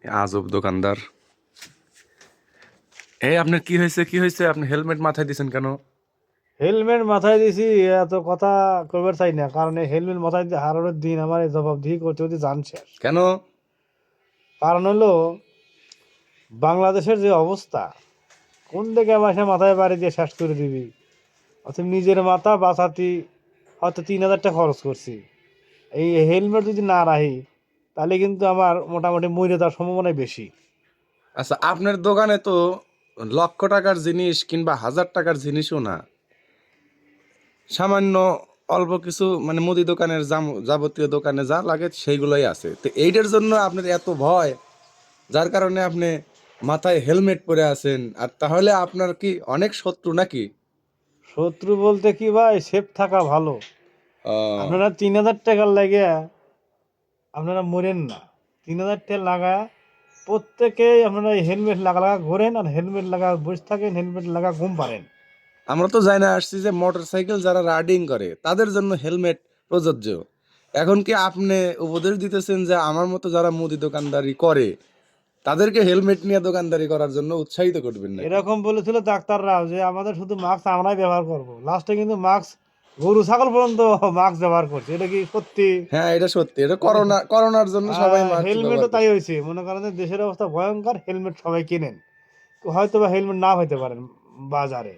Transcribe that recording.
আজব দোকানদার। এই আপনার কি হয়েছে, কি হয়েছে? আপনি হেলমেট মাথায় দিছেন কেন? হেলমেট মাথায় দিছি, এত কথা করবার চাই না, কারণ এই হেলমেট মাথায় দিয়ে হারানোর দিন আমার এই জবাবদিহি করতে করতে জান শেষ। কেন? কারণ হলো বাংলাদেশের যে অবস্থা, কোন দিকে মাসে মাথায় বাড়ি দিয়ে শেষ করে দিবি। অথবা নিজের মাথা বাঁচাতে হয়তো 3,000 টাকা খরচ করছি, এই হেলমেট যদি না রাখি তাহলে কিন্তু আমার মোটামুটি মরে যাওয়ার সম্ভাবনাই বেশি। আচ্ছা, আপনার দোকানে তো লক্ষ টাকার জিনিস কিংবা হাজার টাকার জিনিসও না, সামান্য অল্প কিছু মানে মুদি দোকানের যাবতীয় দোকানে যা লাগে সেইগুলোই আছে। তো এইটার জন্য আপনার এত ভয়, যার কারণে আপনি মাথায় হেলমেট পরে আছেন। আর তাহলে আপনার কি অনেক শত্রু নাকি? শত্রু বলতে কি ভাই, সেফ থাকা ভালো। আহ, আপনারা 3,000 টাকার লাগে আপনারা মরেন না। 3,000 টাকা লাগা প্রত্যেকেই আপনারা হেলমেট লাগা লাগা ঘোরেন, আর হেলমেট লাগা বসে থাকেন, হেলমেট লাগা ঘুম পারেন। আমরা তো জানি না আসছি যে মোটর সাইকেল যারা রাইডিং করে তাদের জন্য হেলমেট প্রযোজ্য। এখন কি আপনি উপদেশ দিতেছেন যে আমার মতো যারা মুদি দোকানদারি করে তাদেরকে হেলমেট নিয়ে দোকানদারি করার জন্য উৎসাহিত করবেন নাকি? এরকম বলেছিল ডাক্তাররাও যে আমাদের শুধু মাস্ক আমরাই ব্যবহার করব, লাস্টে কিন্তু মাস্ক গরু ছাগল পর্যন্ত মাস্ক ব্যবহার করছে। এটা কি সত্যি? হ্যাঁ, এটা সত্যি। এটা মানে করোনার জন্য সবাই মাস্ক ব্যবহার হেলমেটও তাই করছে। হয়েছে, মনে করেন যে দেশের অবস্থা ভয়ঙ্কর, হেলমেট সবাই কেনেন, হয়তো বা হেলমেট না হইতে পারেন বাজারে।